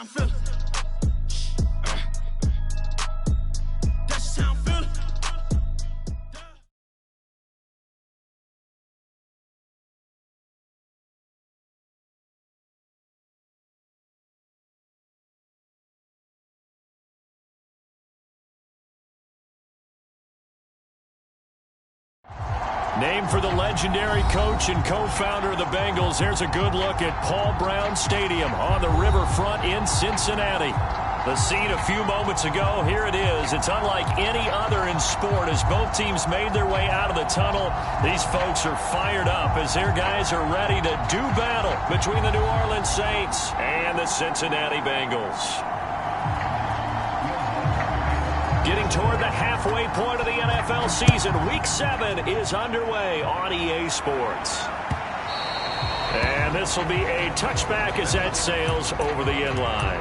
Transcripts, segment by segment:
how I'm feeling. That's just how I'm feeling. Named for the legendary coach and co-founder of the Bengals, here's a good look at Paul Brown Stadium on the riverfront in Cincinnati. The scene a few moments ago, here it is. It's unlike any other in sport as both teams made their way out of the tunnel. These folks are fired up as their guys are ready to do battle between the New Orleans Saints and the Cincinnati Bengals. Getting toward the halfway point of the NFL season, Week 7 is underway on EA Sports. And this will be a touchback as that sails over the end line.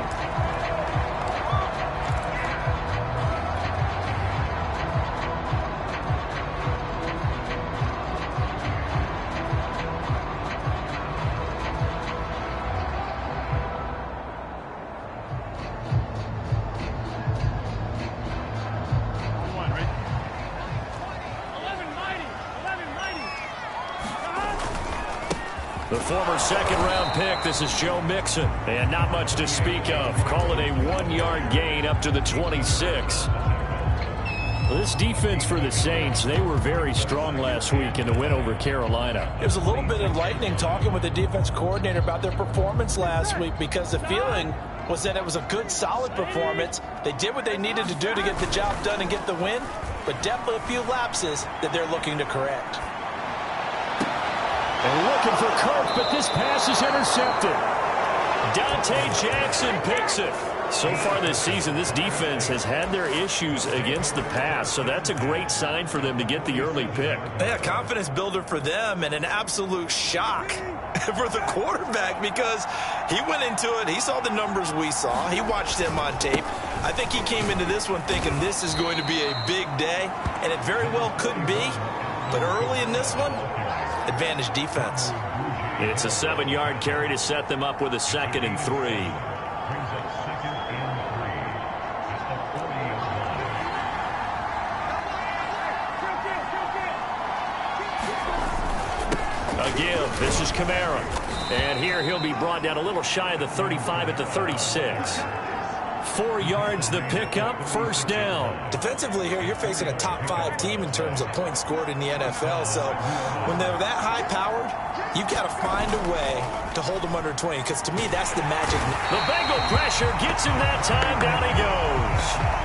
The former second-round pick, this is Joe Mixon. And not much to speak of. Call it a 1-yard gain up to the 26. Well, this defense for the Saints, they were very strong last week in the win over Carolina. It was a little bit enlightening talking with the defense coordinator about their performance last week because the feeling was that it was a good, solid performance. They did what they needed to do to get the job done and get the win, but definitely a few lapses that they're looking to correct. And looking for Kirk, but this pass is intercepted. Dante Jackson picks it. So far this season, this defense has had their issues against the pass, so that's a great sign for them to get the early pick. Yeah, confidence builder for them and an absolute shock for the quarterback because he went into it. He saw the numbers we saw. He watched them on tape. I think he came into this one thinking this is going to be a big day, and it very well could be. But early in this one, advantage defense. It's a 7-yard carry to set them up with a 2nd and 3. A give. This is Kamara. And here he'll be brought down a little shy of the 35 at the 36. 4 yards the pickup, first down. Defensively here, you're facing a top 5 team in terms of points scored in the NFL. So when they're that high-powered, you've got to find a way to hold them under 20, because to me, that's the magic. The Bengal pressure gets him that time. Down he goes.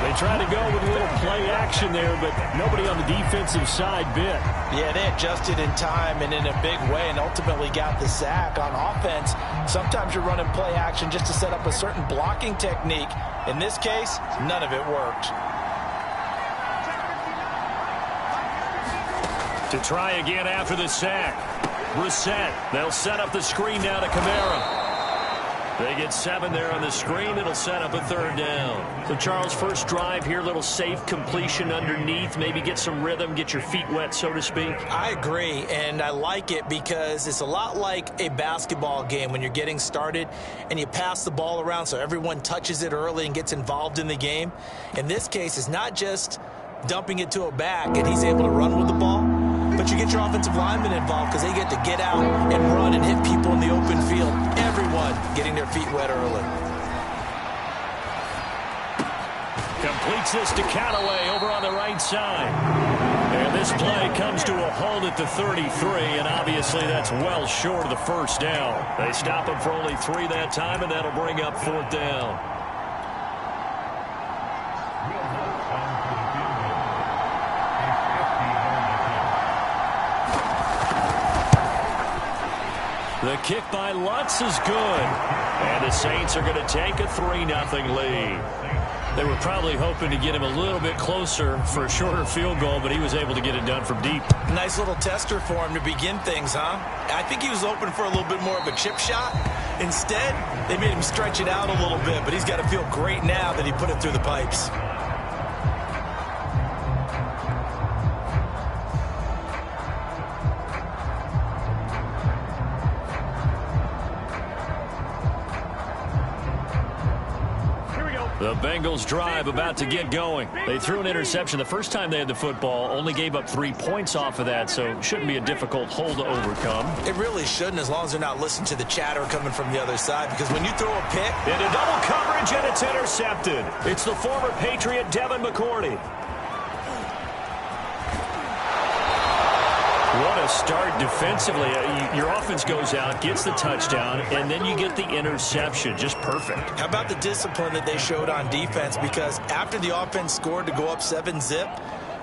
They try to go with a little play action there, but nobody on the defensive side bit. Yeah, they adjusted in time and in a big way and ultimately got the sack. On offense, sometimes you're running play action just to set up a certain blocking technique. In this case, none of it worked. To try again after the sack. Brissett, they'll set up the screen now to Kamara. They get 7 there on the screen. It'll set up a 3rd down. So, Charles, first drive here, little safe completion underneath. Maybe get some rhythm, get your feet wet, so to speak. I agree, and I like it because it's a lot like a basketball game when you're getting started and you pass the ball around so everyone touches it early and gets involved in the game. In this case, it's not just dumping it to a back and he's able to run with the ball, but you get your offensive linemen involved because they get to get out and run and hit people in the open field. Everyone getting their feet wet early. Completes this to Callaway over on the right side. And this play comes to a halt at the 33, and obviously that's well short of the first down. They stop him for only 3 that time, and that'll bring up 4th down. The kick by Lutz is good. And the Saints are going to take a 3-0 lead. They were probably hoping to get him a little bit closer for a shorter field goal, but he was able to get it done from deep. Nice little tester for him to begin things, huh? I think he was open for a little bit more of a chip shot. Instead, they made him stretch it out a little bit, but he's got to feel great now that he put it through the pipes. The Bengals drive about to get going. They threw an interception the first time they had the football, only gave up 3 points off of that, so shouldn't be a difficult hole to overcome. It really shouldn't, as long as they're not listening to the chatter coming from the other side, because when you throw a pick... Into double coverage, and it's intercepted. It's the former Patriot Devin McCourty. What a start defensively. Your offense goes out, gets the touchdown, and then you get the interception. Just perfect. How about the discipline that they showed on defense? Because after the offense scored to go up 7-zip,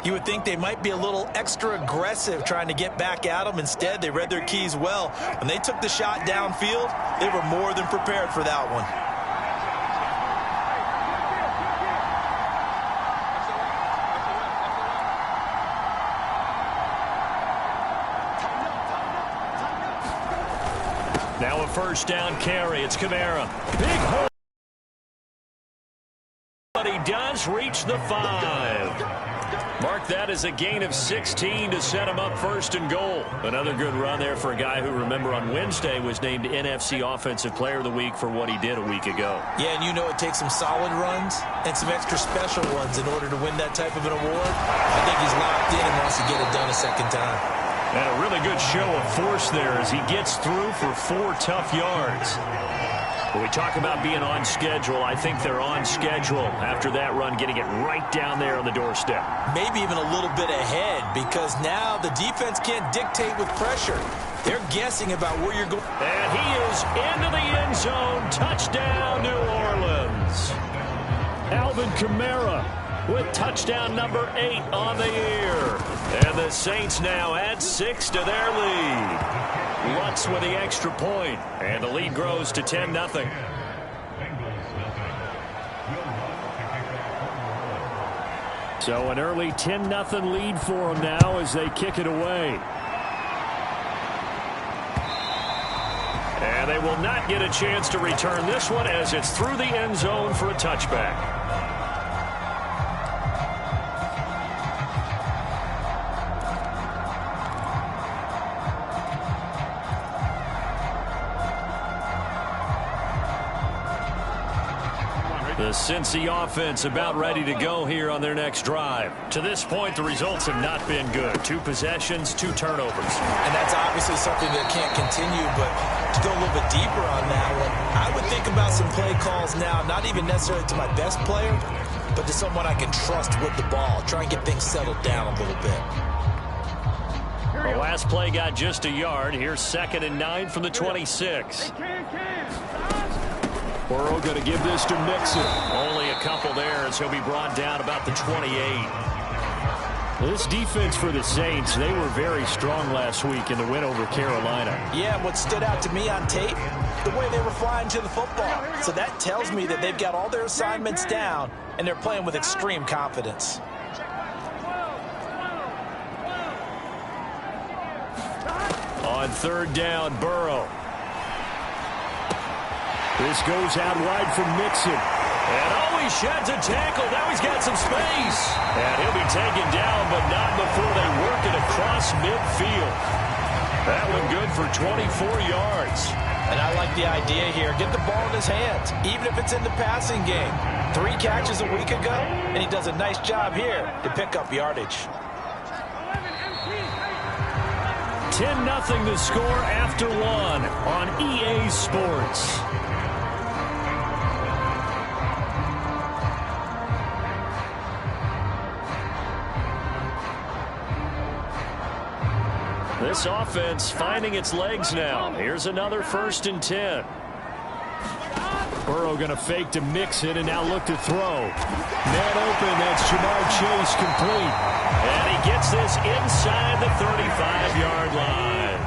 you would think they might be a little extra aggressive trying to get back at them. Instead, they read their keys well. When they took the shot downfield, they were more than prepared for that one. Now a first down carry. It's Kamara. Big hole. But he does reach the 5. Mark that as a gain of 16 to set him up first and goal. Another good run there for a guy who, remember, on Wednesday was named NFC Offensive Player of the Week for what he did a week ago. Yeah, and you know it takes some solid runs and some extra special ones in order to win that type of an award. I think he's locked in and wants to get it done a second time. And a really good show of force there as he gets through for 4 tough yards. When we talk about being on schedule, I think they're on schedule after that run, getting it right down there on the doorstep. Maybe even a little bit ahead, because now the defense can't dictate with pressure. They're guessing about where you're going. And he is into the end zone. Touchdown, New Orleans. Alvin Kamara with touchdown number 8 on the year. And the Saints now add 6 to their lead. Lutz with the extra point, and the lead grows to 10-0. So an early 10-0 lead for them now as they kick it away. And they will not get a chance to return this one as it's through the end zone for a touchback. The Cincy offense about ready to go here on their next drive. To this point, the results have not been good. 2 possessions, 2 turnovers. And that's obviously something that can't continue, but to go a little bit deeper on that one, I would think about some play calls now, not even necessarily to my best player, but to someone I can trust with the ball. Try and get things settled down a little bit. The last play got just a yard. Here's 2nd and 9 from the 26. Burrow going to give this to Mixon. Only a couple there as he'll be brought down about the 28. This defense for the Saints, they were very strong last week in the win over Carolina. Yeah, and what stood out to me on tape, the way they were flying to the football. So that tells me that they've got all their assignments down, and they're playing with extreme confidence. On 3rd down, Burrow. This goes out wide from Mixon. And he sheds a tackle. Now he's got some space. And he'll be taken down, but not before they work it across midfield. That one good for 24 yards. And I like the idea here. Get the ball in his hands, even if it's in the passing game. 3 catches a week ago, and he does a nice job here to pick up yardage. 10-0 the score after 1 on EA Sports. This offense finding its legs now. Here's another 1st and 10. Burrow going to fake to Mixon and now look to throw. Man open, that's Jamar Chase complete. And he gets this inside the 35-yard line.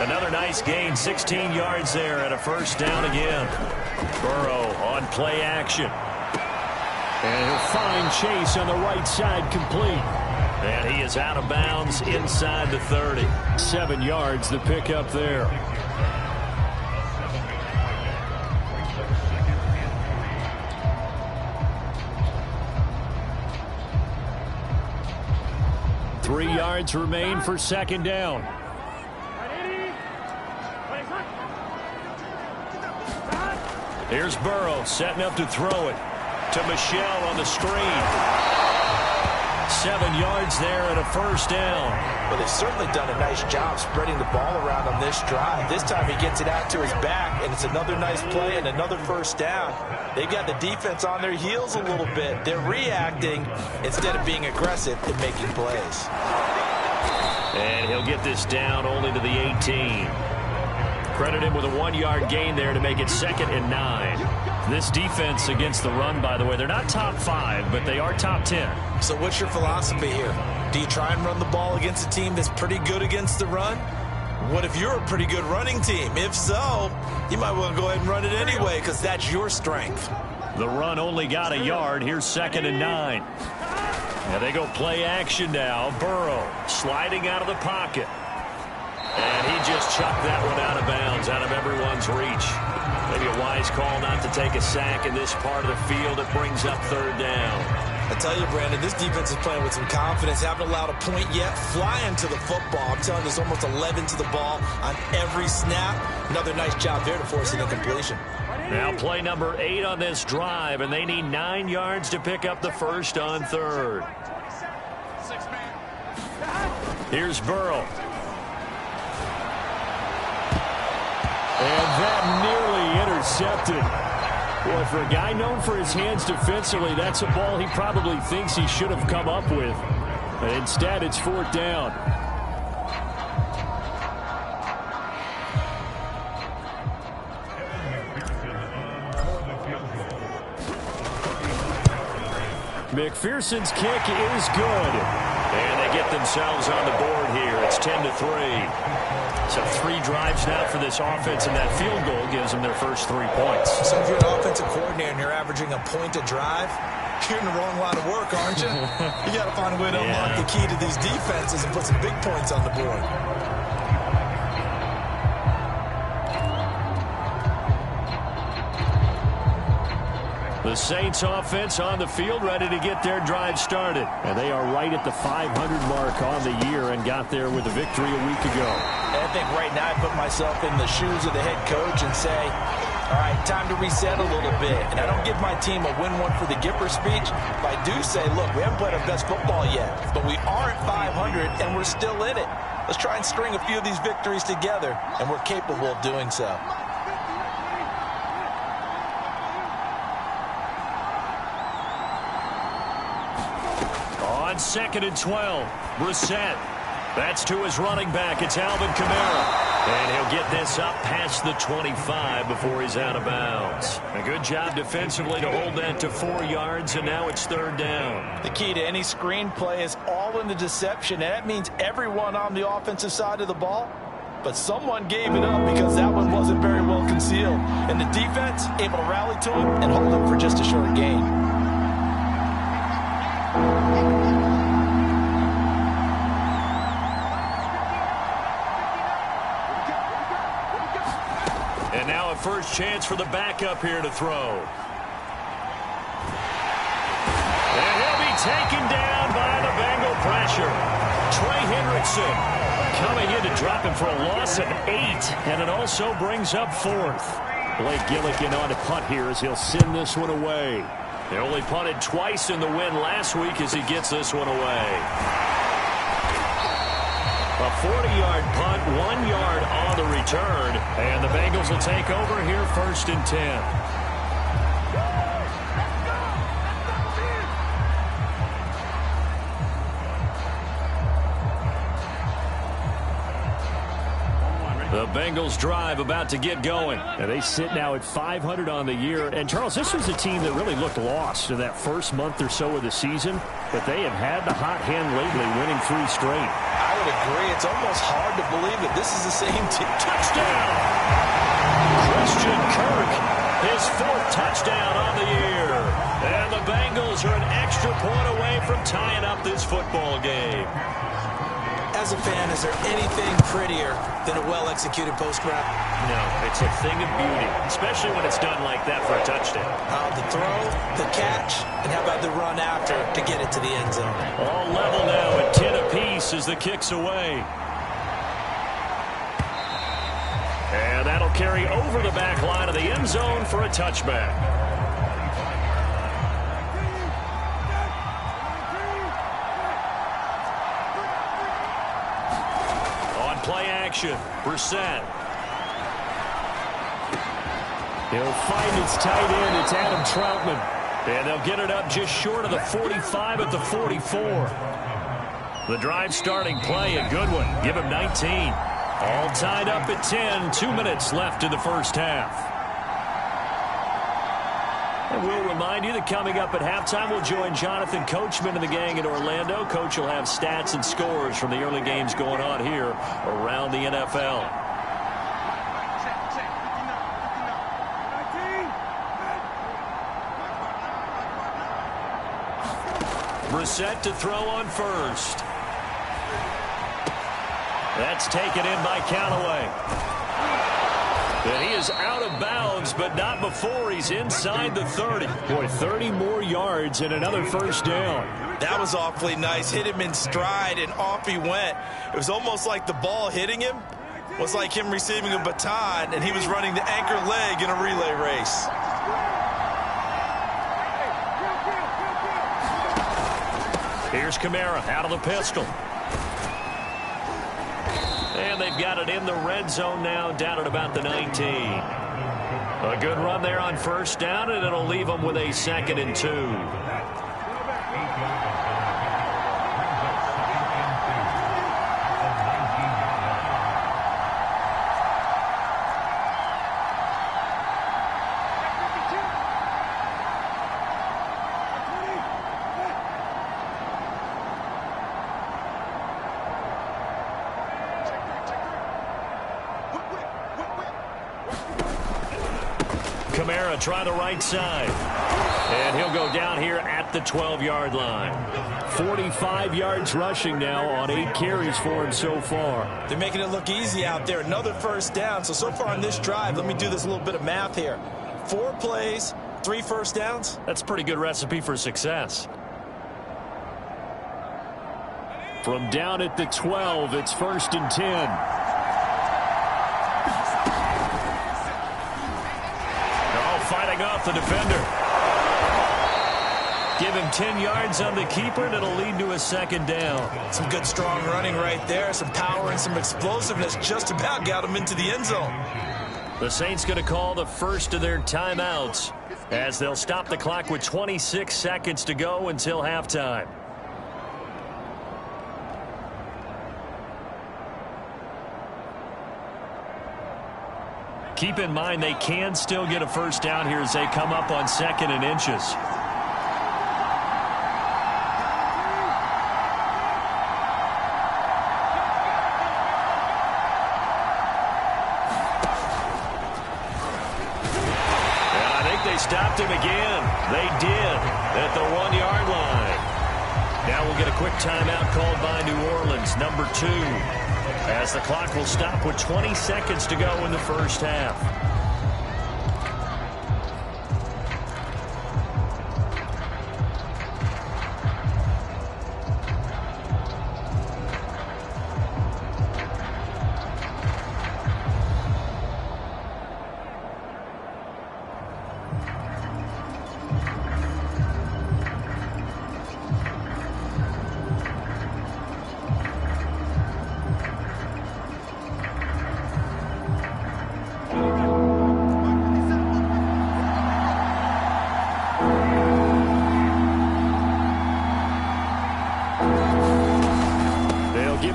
Another nice gain, 16 yards there and a 1st down again. Burrow on play action. And he'll find Chase on the right side complete. And he is out of bounds inside the 30. 7 yards the pickup there. Three yards remain for 2nd down. Here's Burrow setting up to throw it. to Michelle on the screen. 7 yards there and a first down. Well, they've certainly done a nice job spreading the ball around on this drive. This time he gets it out to his back, and it's another nice play and another first down. They've got the defense on their heels a little bit. They're reacting instead of being aggressive and making plays. And he'll get this down only to the 18. Credit him with a 1-yard gain there to make it 2nd and 9. This defense against the run, by the way, they're not top 5, but they are top 10. So what's your philosophy here? Do you try and run the ball against a team that's pretty good against the run? What if you're a pretty good running team? If so, you might want to go ahead and run it anyway because that's your strength. The run only got a yard. Here's 2nd and 9. And they go play action now. Burrow sliding out of the pocket. And he just chucked that one out of bounds, out of everyone's reach. Maybe a wise call not to take a sack in this part of the field. It brings up 3rd down. I tell you, Brandon, this defense is playing with some confidence. Haven't allowed a point yet. Flying to the football. I'm telling you, there's almost 11 to the ball on every snap. Another nice job there to force an incompletion. Now play number 8 on this drive, and they need 9 yards to pick up the first on 3rd. Here's Burrow. And that nearly intercepted. Boy, for a guy known for his hands defensively, that's a ball he probably thinks he should have come up with. But instead, it's 4th down. McPherson's kick is good. And they get themselves on the board here. It's 10-3. So 3 drives now for this offense, and that field goal gives them their first 3 points. So if you're an offensive coordinator and you're averaging a point a drive, you're in the wrong line of work, aren't you? You got to find a way to unlock the key to these defenses and put some big points on the board. The Saints offense on the field, ready to get their drive started. And they are right at the 500 mark on the year and got there with a victory a week ago. I think right now I put myself in the shoes of the head coach and say, all right, time to reset a little bit. And I don't give my team a win one for the Gipper speech, but I do say, look, we haven't played our best football yet, but we are at 500 and we're still in it. Let's try and string a few of these victories together, and we're capable of doing so. On 2nd and 12, Brissett. That's to his running back. It's Alvin Kamara. And he'll get this up past the 25 before he's out of bounds. A good job defensively to hold that to 4 yards, and now it's 3rd down. The key to any screen play is all in the deception, and that means everyone on the offensive side of the ball. But someone gave it up because that one wasn't very well concealed. And the defense able to rally to him and hold him for just a short gain. And now a first chance for the backup here to throw. And he'll be taken down by the Bengal pressure. Trey Hendrickson coming in to drop him for a loss of 8, and it also brings up 4th. Blake Gillikin on to punt here as he'll send this one away. They only punted twice in the win last week as he gets this one away. A 40-yard punt, 1 yard on the return, and the Bengals will take over here 1st and 10. The Bengals drive about to get going. And they sit now at 500 on the year. And, Charles, this was a team that really looked lost in that first month or so of the season. But they have had the hot hand lately, winning 3 straight. I would agree. It's almost hard to believe that this is the same team. Touchdown! Christian Kirk, his 4th touchdown on the year. And the Bengals are an extra point away from tying up this football game. As a fan, is there anything prettier than a well-executed post-grab? No, it's a thing of beauty, especially when it's done like that for a touchdown. The throw, the catch, and how about the run after to get it to the end zone? All level now at 10 apiece as the kick's away. And that'll carry over the back line of the end zone for a touchback. action. Brissett. He'll find its tight end. It's Adam Troutman. And they'll get it up just short of the 45 at the 44. The drive starting play, a good one. Give him 19. All tied up at 10. 2 minutes left in the first half. And we'll remind you that coming up at halftime, we'll join Jonathan Coachman and the gang in Orlando. Coach will have stats and scores from the early games going on here around the NFL. Brissett to throw on first. That's taken in by Callaway. And he is out of bounds, but not before he's inside the 30. Boy, 30 more yards and another first down. That was awfully nice. Hit him in stride, and off he went. It was almost like the ball hitting him was like him receiving a baton, and he was running the anchor leg in a relay race. Here's Kamara out of the pistol. And they've got it in the red zone now, down at about the 19. A good run there on first down, and it'll leave them with a 2nd and 2. Kamara try the right side. And he'll go down here at the 12-yard line. 45 yards rushing now on 8 carries for him so far. They're making it look easy out there. Another first down. So far on this drive, let me do this little bit of math here. 4 plays, 3 first downs. That's a pretty good recipe for success. From down at the 12, it's 1st and 10. Fighting off the defender. Give him 10 yards on the keeper, and it'll lead to a 2nd down. Some good, strong running right there. Some power and some explosiveness just about got him into the end zone. The Saints going to call the first of their timeouts as they'll stop the clock with 26 seconds to go until halftime. Keep in mind they can still get a first down here as they come up on 2nd and inches. And I think they stopped him again. They did at the 1-yard line. Now we'll get a quick timeout called by New Orleans, number 2. As the clock will stop with 20 seconds to go in the first half.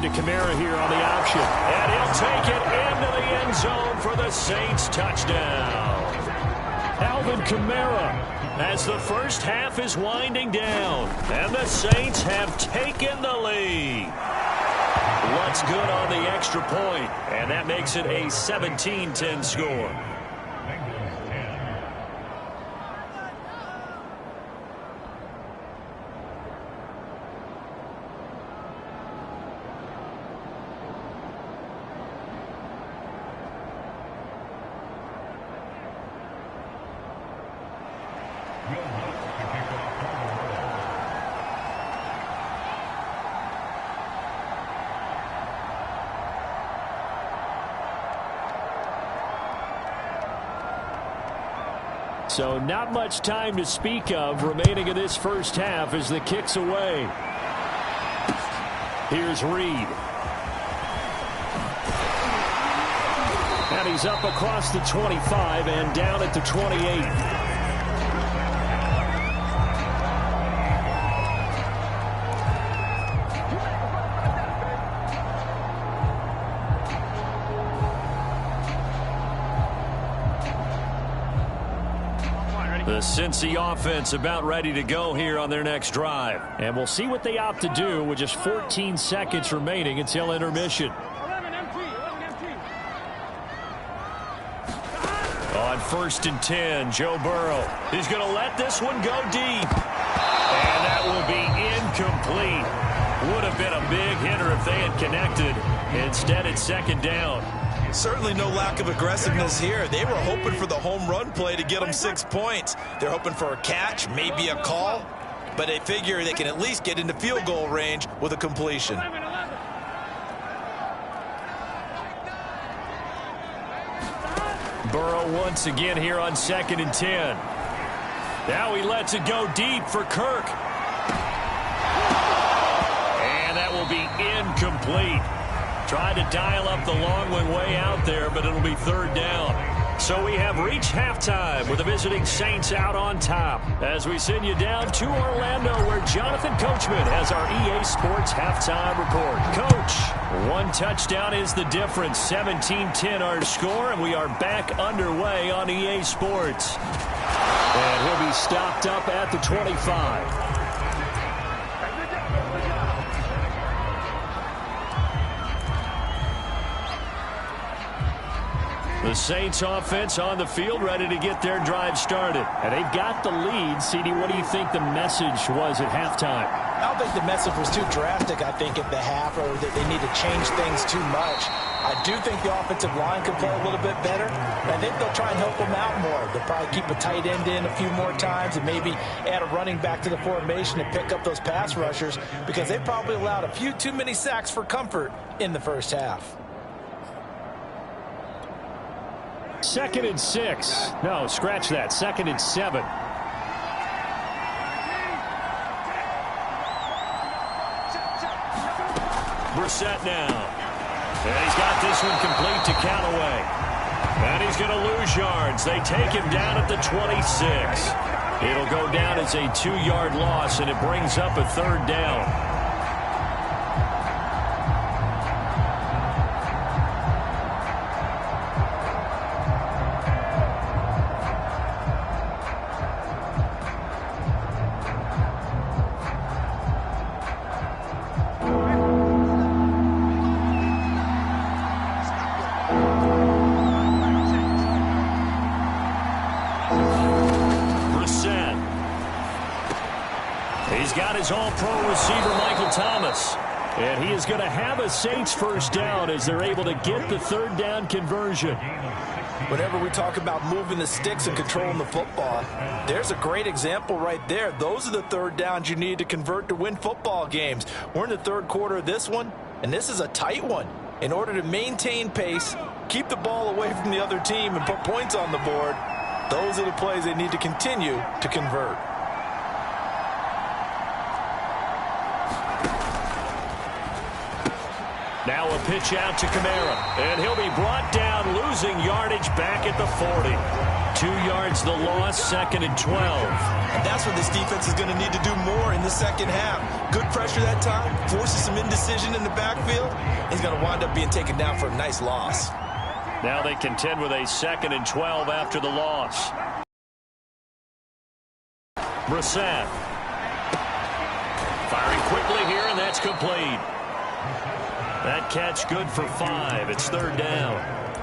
Kamara here on the option. And he'll take it into the end zone for the Saints touchdown. Alvin Kamara as the first half is winding down. And the Saints have taken the lead. What's good on the extra point? And that makes it a 17-10 score. So not much time to speak of remaining in this first half as the kick's away. Here's Reed. And he's up across the 25 and down at the 28. The Cincy offense about ready to go here on their next drive. And we'll see what they opt to do with just 14 seconds remaining until intermission. On 1st and 10, Joe Burrow. He's going to let this one go deep. And that will be incomplete. Would have been a big hitter if they had connected. Instead, it's 2nd down. Certainly no lack of aggressiveness here. They were hoping for the home run play to get them 6 points. They're hoping for a catch, maybe a call, but they figure they can at least get into field goal range with a completion. Burrow once again here on 2nd and 10. Now he lets it go deep for Kirk. And that will be incomplete. Tried to dial up the long one way out there, but it'll be 3rd down. So we have reached halftime with the visiting Saints out on top. As we send you down to Orlando, where Jonathan Coachman has our EA Sports halftime report. Coach, 1 touchdown is the difference. 17-10 our score, and we are back underway on EA Sports. And he'll be stopped up at the 25. The Saints offense on the field, ready to get their drive started. And they've got the lead. CD, what do you think the message was at halftime? I don't think the message was too drastic, I think, at the half, or that they need to change things too much. I do think the offensive line could play a little bit better. I think they'll try and help them out more. They'll probably keep a tight end in a few more times and maybe add a running back to the formation and pick up those pass rushers, because they probably allowed a few too many sacks for comfort in the first half. 2nd and 6. No, scratch that. 2nd and 7. Brissett now. And he's got this one complete to Callaway. And he's going to lose yards. They take him down at the 26. It'll go down as a 2-yard loss, and it brings up a 3rd down. All-Pro receiver Michael Thomas. And he is going to have a Saints 1st down as they're able to get the 3rd down conversion. Whenever we talk about moving the sticks and controlling the football, there's a great example right there. Those are the 3rd downs you need to convert to win football games. We're in the 3rd quarter of this one, and this is a tight one. In order to maintain pace, keep the ball away from the other team, and put points on the board, those are the plays they need to continue to convert. Now a pitch out to Kamara, and he'll be brought down, losing yardage back at the 40. 2 yards the loss, 2nd and 12. And that's what this defense is going to need to do more in the second half. Good pressure that time, forces some indecision in the backfield. He's going to wind up being taken down for a nice loss. Now they contend with a 2nd and 12 after the loss. Brissett. Firing quickly here, and that's complete. That catch good for 5. It's 3rd down.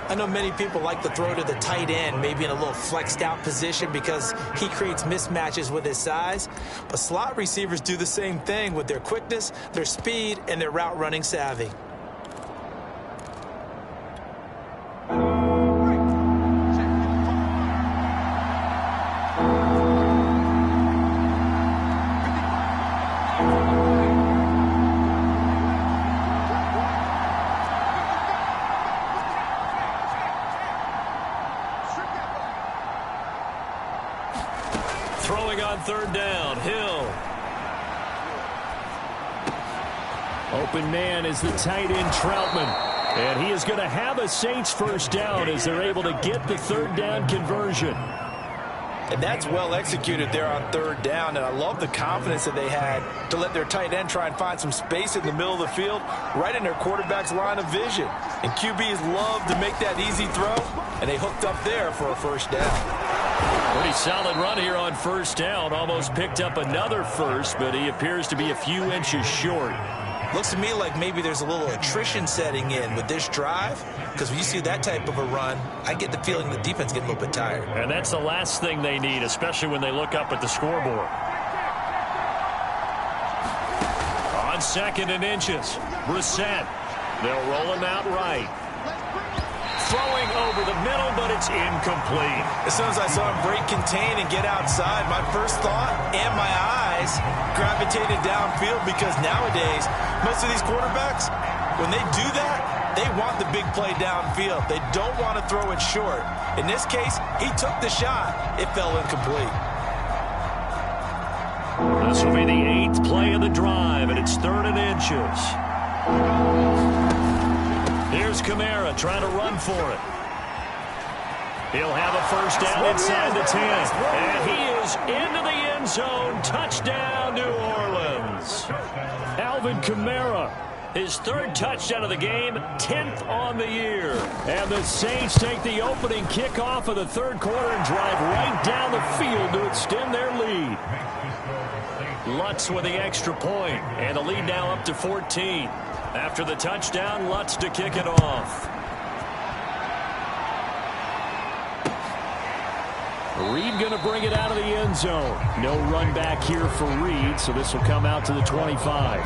I know many people like to throw to the tight end, maybe in a little flexed out position because he creates mismatches with his size. But slot receivers do the same thing with their quickness, their speed, and their route running savvy. Throwing on 3rd down, Hill. Open man is the tight end, Troutman. And he is going to have a Saints first down as they're able to get the third down conversion. And that's well executed there on third down. And I love the confidence that they had to let their tight end try and find some space in the middle of the field, right in their quarterback's line of vision. And QBs love to make that easy throw, and they hooked up there for a first down. Pretty solid run here on first down. Almost picked up another first, but he appears to be a few inches short. Looks to me like maybe there's a little attrition setting in with this drive, because when you see that type of a run, I get the feeling the defense getting a little bit tired. And that's the last thing they need, especially when they look up at the scoreboard. On 2nd and inches, Brissett. They'll roll him out right. Throwing over the middle, but it's incomplete. As soon as I saw him break contain and get outside, my first thought and my eyes gravitated downfield, because nowadays, most of these quarterbacks, when they do that, they want the big play downfield. They don't want to throw it short. In this case, he took the shot. It fell incomplete. This will be the 8th play of the drive, and it's 3rd and inches. Here's Kamara trying to run for it. He'll have a first down inside the 10. And he is into the end zone. Touchdown, New Orleans. Alvin Kamara, his 3rd touchdown of the game, 10th on the year. And the Saints take the opening kickoff of the 3rd quarter and drive right down the field to extend their lead. Lutz with the extra point, and the lead now up to 14. After the touchdown, Lutz to kick it off. Reed going to bring it out of the end zone. No run back here for Reed, so this will come out to the 25.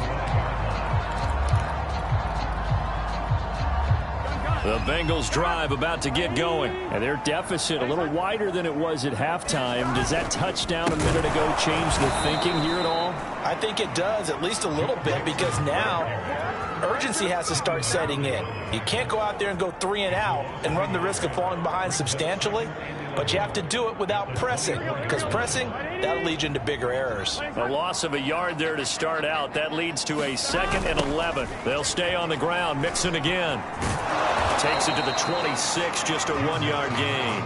The Bengals drive about to get going. And their deficit a little wider than it was at halftime. Does that touchdown a minute ago change the thinking here at all? I think it does, at least a little bit, because now urgency has to start setting in. You can't go out there and go 3 and out and run the risk of falling behind substantially, but you have to do it without pressing, because pressing, that'll lead you into bigger errors. A loss of a yard there to start out. That leads to a 2nd and 11. They'll stay on the ground. Mixon again. Takes it to the 26, just a 1-yard gain.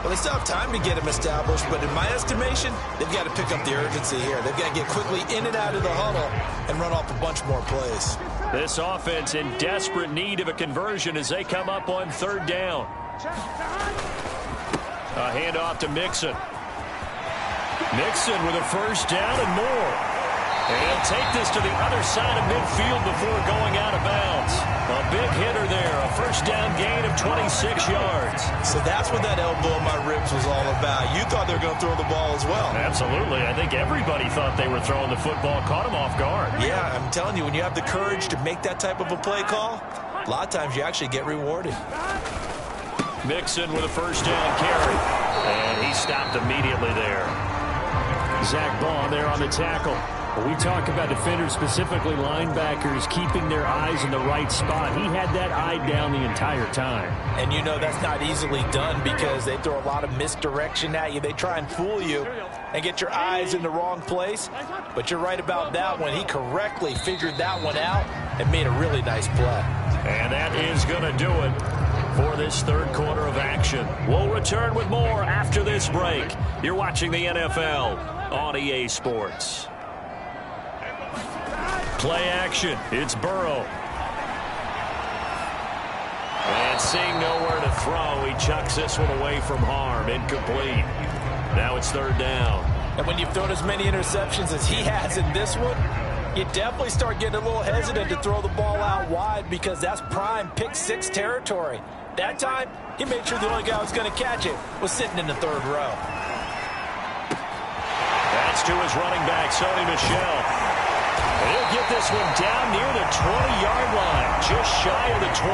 Well, they still have time to get him established, but in my estimation, they've got to pick up the urgency here. They've got to get quickly in and out of the huddle and run off a bunch more plays. This offense in desperate need of a conversion as they come up on 3rd down. A handoff to Mixon. Mixon with a first down and more. And he'll take this to the other side of midfield before going out of bounds. A big hitter there. A first down gain of 26 yards. So that's what that elbow in my ribs was all about. You thought they were going to throw the ball as well. Absolutely. I think everybody thought they were throwing the football. Caught him off guard. Yeah, I'm telling you, when you have the courage to make that type of a play call, a lot of times you actually get rewarded. Mixon with a first down carry. And he stopped immediately there. Zach Bond there on the tackle. When we talk about defenders, specifically linebackers, keeping their eyes in the right spot, he had that eye down the entire time. And you know that's not easily done because they throw a lot of misdirection at you. They try and fool you and get your eyes in the wrong place. But you're right about that one. He correctly figured that one out and made a really nice play. And that is going to do it for this 3rd quarter of action. We'll return with more after this break. You're watching the NFL on EA Sports. Play action. It's Burrow. And seeing nowhere to throw, he chucks this one away from harm. Incomplete. Now it's 3rd down. And when you've thrown as many interceptions as he has in this one, you definitely start getting a little hesitant to throw the ball out wide because that's prime pick 6 territory. That time, he made sure the only guy who was going to catch it was sitting in the 3rd row. That's to his running back, Sony Michel. He'll get this one down near the 20-yard line, just shy of the 20.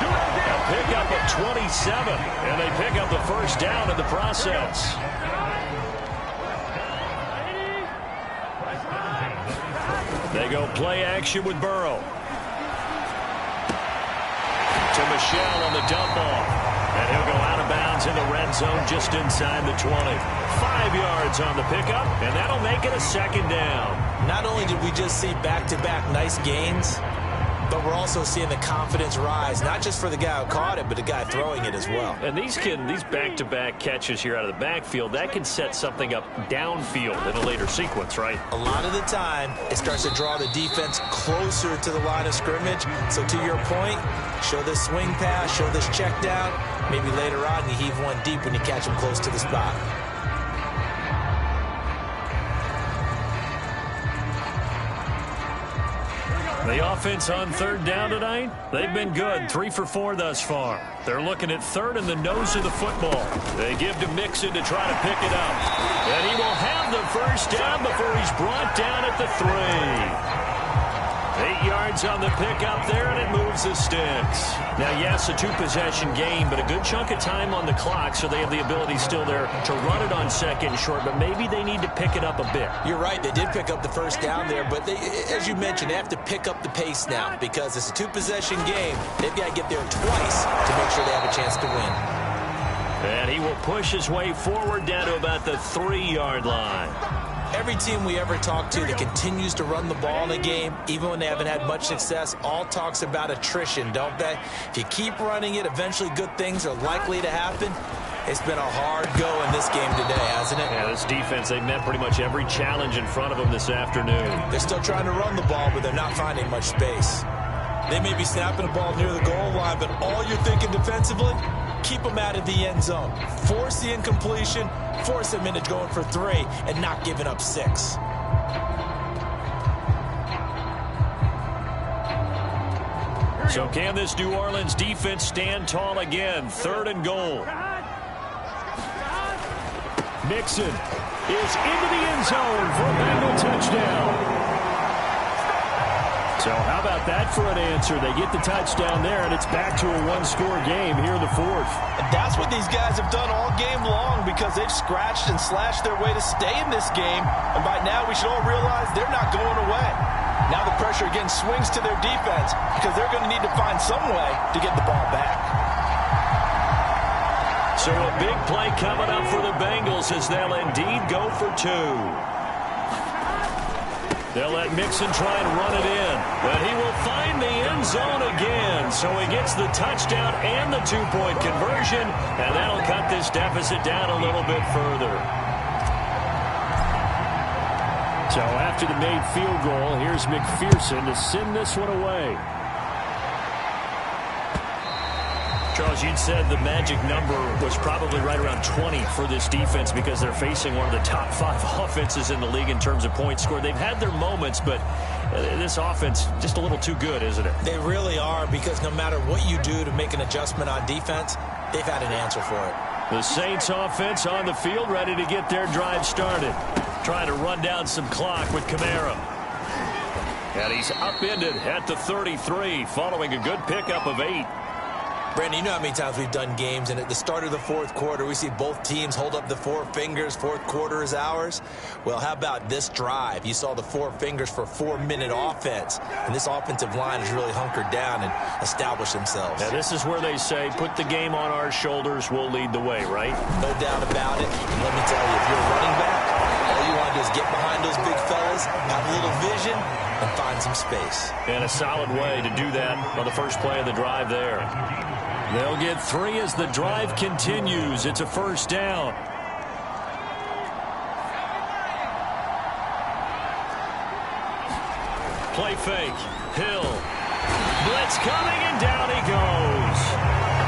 A pickup of 27, and they pick up the first down in the process. They go play action with Burrow. To Michel on the dump off. And he'll go out of bounds in the red zone just inside the 20. 5 yards on the pickup, and that'll make it a 2nd down. Not only did we just see back-to-back nice gains, But we're also seeing the confidence rise, not just for the guy who caught it, but the guy throwing it as well. And these back-to-back catches here out of the backfield, that can set something up downfield in a later sequence, right? A lot of the time, it starts to draw the defense closer to the line of scrimmage. So to your point, show this swing pass, show this check down. Maybe later on you heave one deep when you catch them close to the spot. The offense on third down tonight, they've been good, 3 for 4 thus far. They're looking at third in the nose of the football. They give to Mixon to try to pick it up. And he will have the first down before he's brought down at the 3. 8 yards on the pickup there, and it moves the sticks. Now, yes, a 2-possession game, but a good chunk of time on the clock, so they have the ability still there to run it on second and short, but maybe they need to pick it up a bit. You're right. They did pick up the first down there, but they, as you mentioned, they have to pick up the pace now because it's a 2-possession game. They've got to get there twice to make sure they have a chance to win. And he will push his way forward down to about the 3-yard line. Every team we ever talk to that continues to run the ball in a game, even when they haven't had much success, all talks about attrition, don't they? If you keep running it, eventually good things are likely to happen. It's been a hard go in this game today, hasn't it? Yeah, this defense, they've met pretty much every challenge in front of them this afternoon. They're still trying to run the ball, but they're not finding much space. They may be snapping the ball near the goal line, but all you're thinking defensively, keep them out of the end zone. Force the incompletion, force them into going for 3, and not giving up 6. So can this New Orleans defense stand tall again? 3rd and goal. Mixon is into the end zone for a Bengal touchdown. So how about that for an answer? They get the touchdown there, and it's back to a 1-score game here in the 4th. And that's what these guys have done all game long because they've scratched and slashed their way to stay in this game. And by now, we should all realize they're not going away. Now the pressure again swings to their defense because they're going to need to find some way to get the ball back. So a big play coming up for the Bengals as they'll indeed go for 2. They'll let Mixon try and run it in. But he will find the end zone again. So he gets the touchdown and the 2-point conversion. And that'll cut this deficit down a little bit further. So after the made field goal, here's McPherson to send this one away. Charles, you'd said the magic number was probably right around 20 for this defense because they're facing one of the top 5 offenses in the league in terms of points scored. They've had their moments, but this offense just a little too good, isn't it? They really are because no matter what you do to make an adjustment on defense, they've had an answer for it. The Saints offense on the field ready to get their drive started. Trying to run down some clock with Kamara. And he's upended at the 33 following a good pickup of 8. Brandon, you know how many times we've done games, and at the start of the 4th quarter, we see both teams hold up the 4 fingers, 4th quarter is ours. Well, how about this drive? You saw the 4 fingers for 4-minute offense, and this offensive line has really hunkered down and established themselves. Now, this is where they say, put the game on our shoulders, we'll lead the way, right? No doubt about it, and let me tell you, if you're a running back, all you want to do is get behind those big fellas, have a little vision, and find some space. And a solid way to do that on the first play of the drive there. They'll get 3 as the drive continues. It's a first down. Play fake. Hill. Blitz coming, and down he goes.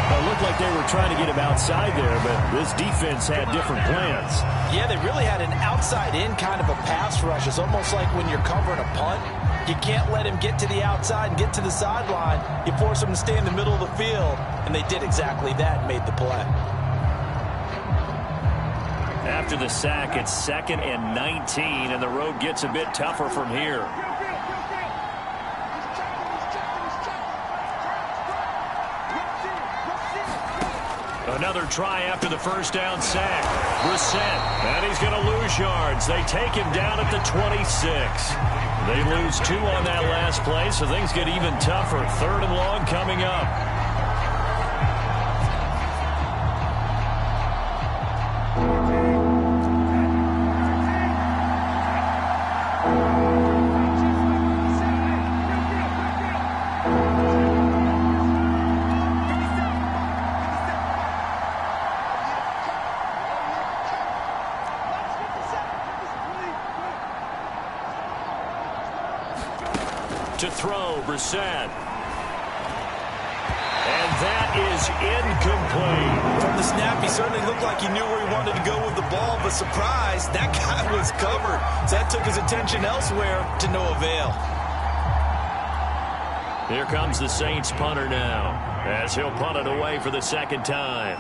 It looked like they were trying to get him outside there, but this defense had different plans. Yeah, they really had an outside-in kind of a pass rush. It's almost like when you're covering a punt. You can't let him get to the outside and get to the sideline. You force him to stay in the middle of the field, and they did exactly that and made the play. After the sack, it's 2nd and 19, and the road gets a bit tougher from here. Another try after the first down sack. Brissett, and he's going to lose yards. They take him down at the 26. They lose 2 on that last play, so things get even tougher. 3rd and long coming up. To throw, Brissett. And that is incomplete. From the snap, he certainly looked like he knew where he wanted to go with the ball, but surprise, that guy was covered. So that took his attention elsewhere to no avail. Here comes the Saints punter now, as he'll punt it away for the second time.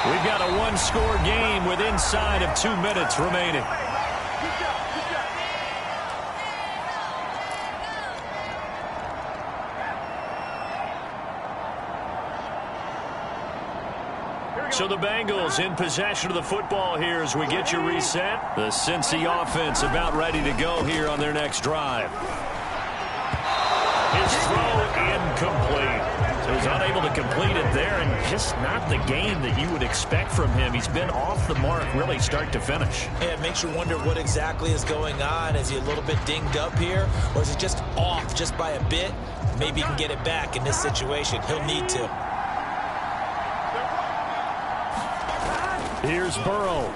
We've got a one-score game with inside of 2 minutes remaining. So the Bengals in possession of the football here as we get you reset. The Cincy offense about ready to go here on their next drive. His throw incomplete. So he's unable to complete it there, and just not the game that you would expect from him. He's been off the mark really start to finish. Yeah, it makes you wonder what exactly is going on. Is he a little bit dinged up here, or is he just off just by a bit? Maybe he can get it back in this situation. He'll need to. Here's Burrow.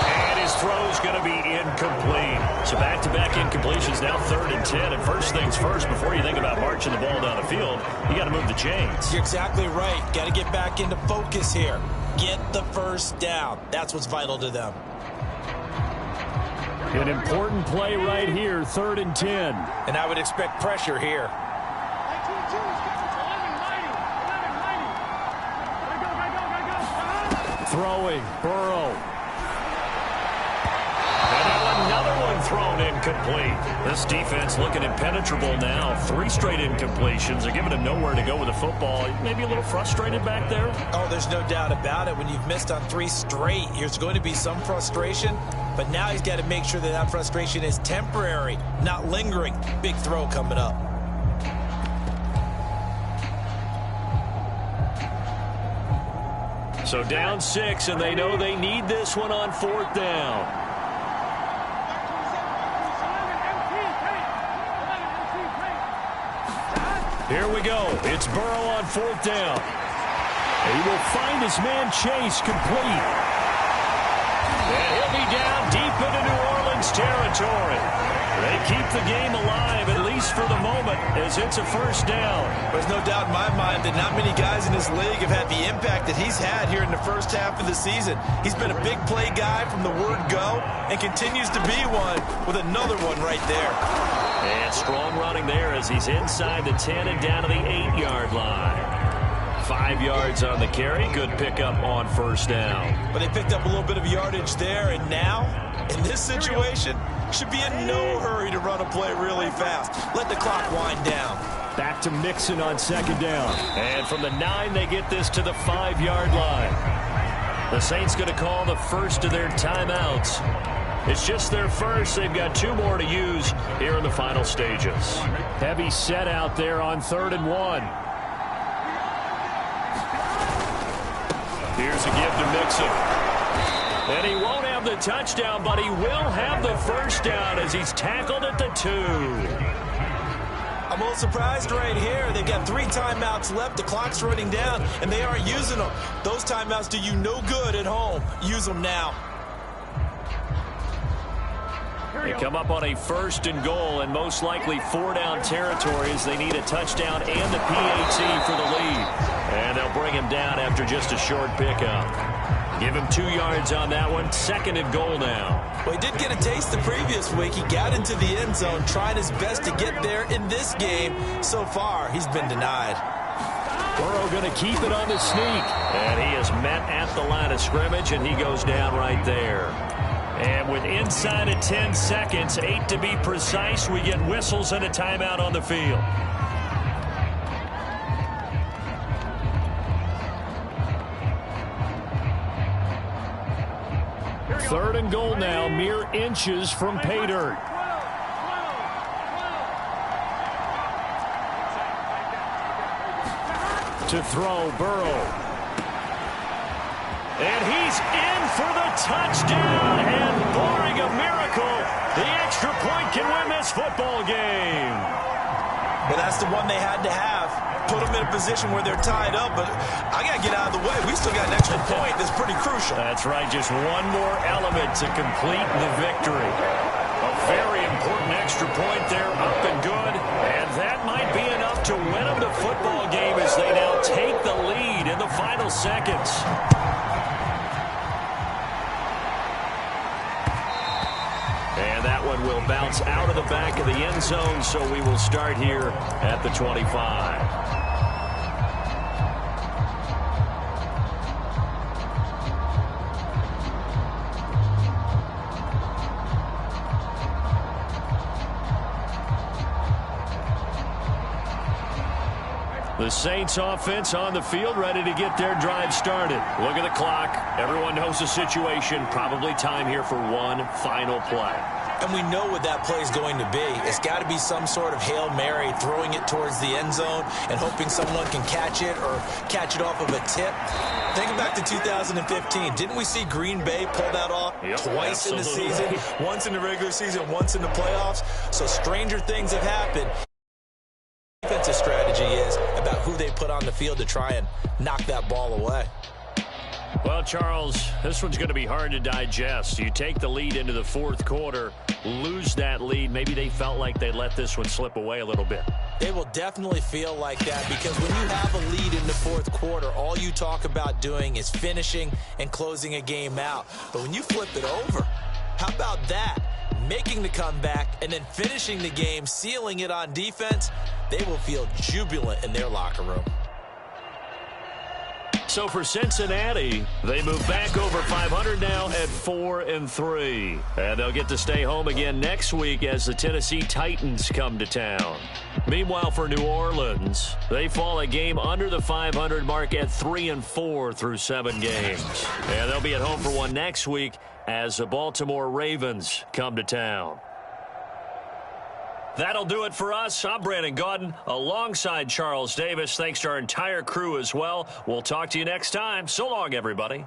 And his throw's going to be incomplete. So back-to-back incompletions, now 3rd and 10. And first things first, before you think about marching the ball down the field, you got to move the chains. You're exactly right. Got to get back into focus here. Get the first down. That's what's vital to them. An important play right here, 3rd and 10. And I would expect pressure here. Throwing, Burrow. And now another one thrown incomplete. This defense looking impenetrable now. 3 straight incompletions. They're giving him nowhere to go with the football. Maybe a little frustrated back there. Oh, there's no doubt about it. When you've missed on 3 straight, there's going to be some frustration. But now he's got to make sure that that frustration is temporary, not lingering. Big throw coming up. So down 6, and they know they need this one on 4th down. Here we go. It's Burrow on 4th down. He will find his man Chase complete. And he'll be down deep into New Orleans territory. They keep the game alive, at least for the moment, as it's a first down. There's no doubt in my mind that not many guys in this league have had the impact that he's had here in the first half of the season. He's been a big play guy from the word go and continues to be one with another one right there. And strong running there as he's inside the 10 and down to the 8-yard line. 5 yards on the carry. Good pickup on first down. But they picked up a little bit of yardage there, and now, in this situation, should be in no hurry to run a play really fast. Let the clock wind down. Back to Mixon on 2nd down. And from the 9, they get this to the 5-yard line. The Saints going to call the first of their timeouts. It's just their first. They've got 2 more to use here in the final stages. Heavy set out there on 3rd and 1. Here's a give to Mixon. And he won't have the touchdown, but he will have the first down as he's tackled at the 2. I'm a little surprised right here. They've got 3 timeouts left. The clock's running down, and they aren't using them. Those timeouts do you no good at home. Use them now. They come up on a 1st and goal, and most likely 4-down territory as they need a touchdown and a PAT for the lead. And they'll bring him down after just a short pickup. Give him 2 yards on that one. 2nd and goal now. Well, he did get a taste the previous week. He got into the end zone, trying his best to get there in this game. So far, he's been denied. Burrow going to keep it on the sneak. And he is met at the line of scrimmage, and he goes down right there. And with inside of 10 seconds, 8 to be precise, we get whistles and a timeout on the field. Third and goal now, mere inches from pay dirt. To throw, Burrow. And he's in for the touchdown. And barring a miracle, the extra point can win this football game. Well, that's the one they had to have. Put them in a position where they're tied up, but I got to get out of the way. We still got an extra point that's pretty crucial. That's right, just one more element to complete the victory. A very important extra point there, up and good, and that might be enough to win them the football game as they now take the lead in the final seconds. And that one will bounce out of the back of the end zone, so we will start here at the 25. The Saints offense on the field, ready to get their drive started. Look at the clock. Everyone knows the situation. Probably time here for one final play. And we know what that play is going to be. It's got to be some sort of Hail Mary, throwing it towards the end zone and hoping someone can catch it or catch it off of a tip. Think back to 2015. Didn't we see Green Bay pull that off twice in the season? Once in the regular season, once in the playoffs. So stranger things have happened. Defensive strategy is about who they put on the field to try and knock that ball away. Well, Charles, this one's going to be hard to digest. You take the lead into the fourth quarter, lose that lead. Maybe they felt like they let this one slip away a little bit. They will definitely feel like that because when you have a lead in the fourth quarter, all you talk about doing is finishing and closing a game out. But when you flip it over, how about that? Making the comeback and then finishing the game, sealing it on defense, they will feel jubilant in their locker room. So for Cincinnati, they move back over 500 now at 4-3. And they'll get to stay home again next week as the Tennessee Titans come to town. Meanwhile, for New Orleans, they fall a game under the 500 mark at 3-4 through 7 games. And they'll be at home for one next week as the Baltimore Ravens come to town. That'll do it for us. I'm Brandon Gaudin alongside Charles Davis. Thanks to our entire crew as well. We'll talk to you next time. So long, everybody.